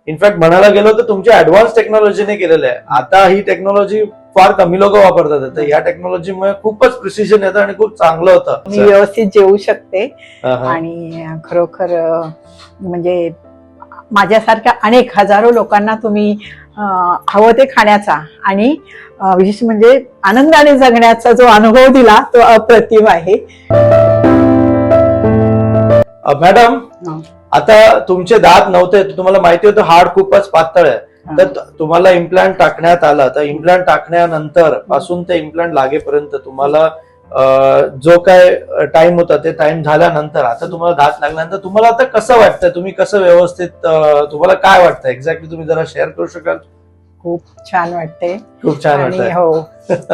In fact म्हणायला गेलो तर तुमच्या ऍडव्हान्स टेक्नॉलॉजीने केलेलं आहे. आता ही टेक्नॉलॉजी फार कमी लोक वापरतात, तर या टेक्नॉलॉजीमुळे खूपच प्रिसिजन येतं आणि खूप चांगलं होतं. मी व्यवस्थित जेवू शकते आणि खरोखर म्हणजे माझ्यासारख्या अनेक हजारो लोकांना तुम्ही हवं ते खाण्याचा आणि विशेष म्हणजे आनंदाने जगण्याचा जो अनुभव दिला तो अप्रतिम आहे. मॅडम, आता तुमचे दात नव्हते, तुम्हाला माहिती होतं हाड खूपच पातळ आहे, तर तुम्हाला इम्प्लांट टाकण्यात आला. तर इम्प्लांट टाकण्यानंतर पासून ते इम्प्लांट लागेपर्यंत तुम्हाला जो काय टाइम होता ते टाइम झाल्यानंतर आता तुम्हाला दात लागल्यानंतर तुम्हाला आता कसं वाटतं? तुम्ही कसं व्यवस्थित, तुम्हाला काय वाटतं एक्झॅक्टली? तुम्ही जरा शेअर करू शकाल? खूप छान वाटते. खूप छान वाटतंय. हो,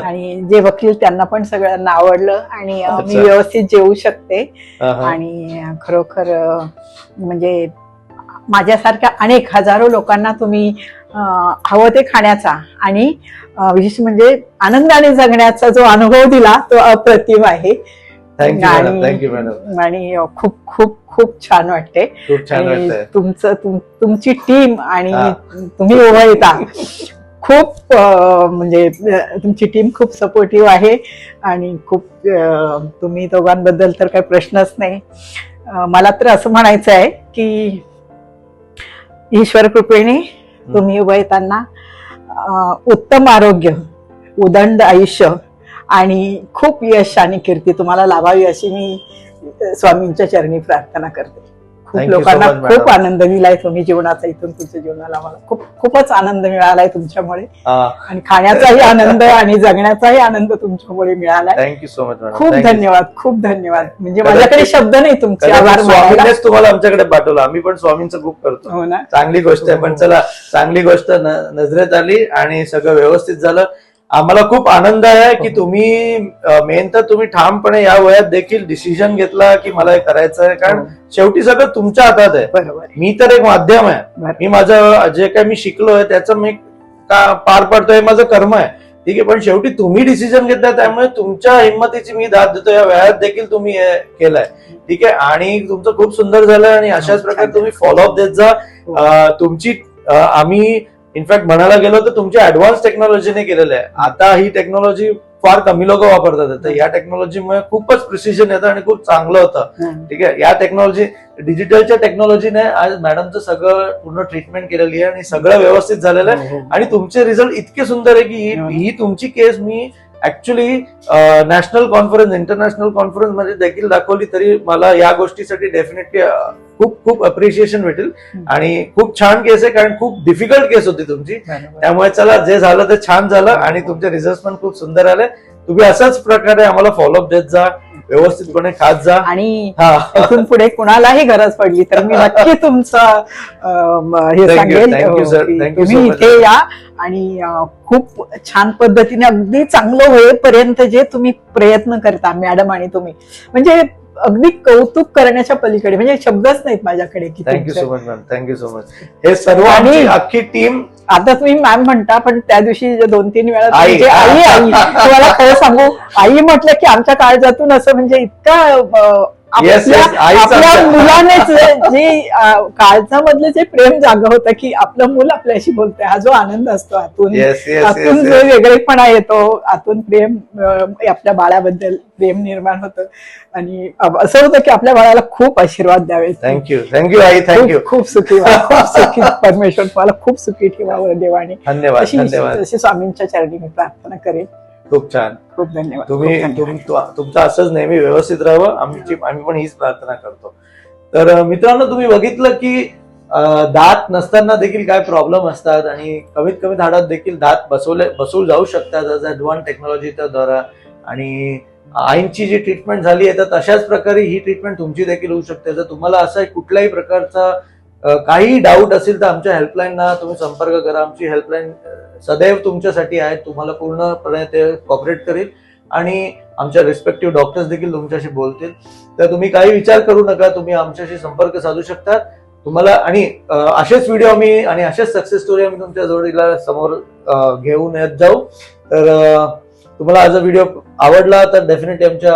आणि जे वकील त्यांना पण सगळ्यांना आवडलं आणि मी व्यवस्थित जेवू शकते आणि खरोखर म्हणजे माझ्यासारख्या अनेक हजारो लोकांना तुम्ही हवं ते खाण्याचा आणि विशेष म्हणजे आनंदाने जगण्याचा जो अनुभव दिला तो अप्रतिम आहे. Thank you madam. आणि खूप खूप खूप छान वाटते. खूप छान वाटतंय. तुमची टीम आणि तुम्ही उभं येता खूप म्हणजे तुमची टीम खूप सपोर्टिव्ह आहे आणि खूप तुम्ही दोघांबद्दल तर काही प्रश्नच नाही. मला तर असं म्हणायचं आहे की ईश्वर कृपेने तुम्ही उभं येताना उत्तम आरोग्य, उदंड आयुष्य आणि खूप यश आणि कीर्ती तुम्हाला लाभावी अशी मी स्वामींच्या चरणी प्रार्थना करते. खूप लोकांना खूप आनंद दिलाय तुम्ही जीवनाचा, इथून तुमच्या जीवनाला मला खूपच आनंद मिळालाय तुमच्यामुळे आणि खाण्याचाही आनंद आणि जगण्याचाही आनंद तुमच्यामुळे मिळालाय. Thank you so much madam. खूप धन्यवाद, खूप धन्यवाद. म्हणजे माझ्याकडे शब्द नाही तुमचे आभार मानायला. तुम्हाला आमच्याकडे पाठवलं, आम्ही पण स्वामींचं खूप करतो. हो ना, चांगली गोष्ट आहे. पण चला, चांगली गोष्ट नजरेत आली आणि सगळं व्यवस्थित झालं. आम्हाला खूप आनंद आहे की तुम्ही मेन तर तुम्ही ठामपणे या वयात देखील डिसिजन घेतला की मला हे करायचं आहे, कारण शेवटी सगळं तुमच्या हातात आहे. बरोबर. मी तर एक माध्यम आहे. मी माझं जे काही मी शिकलोय त्याचं मी पार पडतोय, माझं कर्म आहे, ठीक आहे. पण शेवटी तुम्ही डिसिजन घेतलाय, त्यामुळे तुमच्या हिंमतीची मी दाद देतो. या वयात देखील तुम्ही हे केलंय, ठीक आहे. आणि तुमचं खूप सुंदर झालंय आणि अशाच प्रकारे तुम्ही फॉलोअप देत जा. तुमची आम्ही इनफॅक्ट म्हणायला गेलो तर तुमच्या ऍडव्हान्स टेक्नॉलॉजीने केलेलं आहे. आता ही टेक्नॉलॉजी फार कमी लोक वापरतात, तर या टेक्नॉलॉजीमुळे खूपच प्रिसिजन येतं आणि खूप चांगलं होतं, ठीक आहे. या टेक्नॉलॉजी, डिजिटलच्या टेक्नॉलॉजीने आज मॅडमचं सगळं पूर्ण ट्रीटमेंट केलेली आहे आणि सगळं व्यवस्थित झालेलं आहे. आणि तुमचे रिझल्ट इतके सुंदर आहे की ही तुमची केस मी actually national conference, international conference मध्ये देखील दाखवली, तरी मला या गोष्टीसाठी डेफिनेटली खूप खूप अप्रिशिएशन भेटेल. आणि खूप छान केस आहे, कारण खूप डिफिकल्ट केस होती तुमची. त्यामुळे चला, जे झालं ते छान झालं आणि तुमचे रिझल्ट पण खूप सुंदर आले. तुम्ही अशाच प्रकारे आम्हाला फॉलोअप देत जा, व्यवस्थितपणे खात जा. आणि इथून पुढे कुणालाही गरज पडली तर मी नक्की तुमचं हे सांगेल. तुम्ही इथे या आणि खूप छान पद्धतीने अगदी चांगलं होईपर्यंत जे तुम्ही प्रयत्न करता मॅडम आणि तुम्ही, म्हणजे अगदी कौतुक करण्याच्या पलीकडे, म्हणजे शब्दच नाहीत माझ्याकडे. Thank you so much ma'am. Thank you so much. हे सर्व आणि अख्खी टीम. आता तुम्ही मॅम म्हणता, पण त्या दिवशी 2-3 वेळा आई तुम्हाला खरं सांगू, आई म्हटलं की आमच्या काळजातून असं म्हणजे इतका आपल्या मुलानेच जे काळजामधलं जे प्रेम जागा होतं की आपलं मूल आपल्याशी बोलतंय, हा जो आनंद असतो आतून जो वेगळेपणा येतो, आतून प्रेम, आपल्या बाळाबद्दल प्रेम निर्माण होतं आणि असं होतं की आपल्या बाळाला खूप आशीर्वाद द्यावे. थँक्यू आई. थँक्यू. खूप सुखी परमेश्वर तुम्हाला खूप सुखी ठेवावं देवाने. धन्यवाद. अशी स्वामींच्या चरणी मी प्रार्थना करेन. खूप छान. खूप धन्यवाद. तुमचं असंच नेहमी व्यवस्थित राहावं, आम्ही पण हीच प्रार्थना करतो. तर मित्रांनो, तुम्ही बघितलं की दात नसताना देखील काय प्रॉब्लेम असतात आणि कमीत कमी दातात देखील दात बसवू जाऊ शकतात ऍडव्हान्स टेक्नॉलॉजीच्या द्वारा. आणि आईंची जी ट्रीटमेंट झाली आहे, तर तशाच प्रकारे ही ट्रीटमेंट तुमची देखील होऊ शकते. जर तुम्हाला असा कुठल्याही प्रकारचा काही डाऊट असेल तर आमच्या हेल्पलाईनला तुम्ही संपर्क करा. आमची हेल्पलाईन सदैव तुमच्यासाठी आहे, तुम्हाला पूर्णपणे ते कॉपरेट करेल आणि आमच्या रिस्पेक्टिव्ह डॉक्टर्स देखील तुमच्याशी बोलतील. तर तुम्ही काही विचार करू नका, तुम्ही आमच्याशी संपर्क साधू शकता. तुम्हाला आणि असेच व्हिडिओ आम्ही आणि असेच सक्सेस स्टोरी आम्ही तुमच्या जोडीला समोर घेऊन येत जाऊ. तर तुम्हाला आज व्हिडिओ आवडला तर डेफिनेटली आमच्या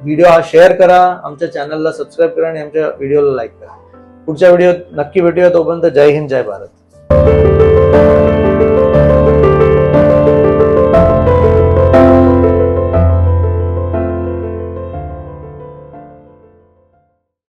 व्हिडिओ हा शेअर करा, आमच्या चॅनलला सबस्क्राईब करा आणि आमच्या व्हिडिओला लाईक करा. पुढच्या व्हिडिओत नक्की भेटूया. तोपर्यंत जय हिंद, जय भारत. धन्यवाद.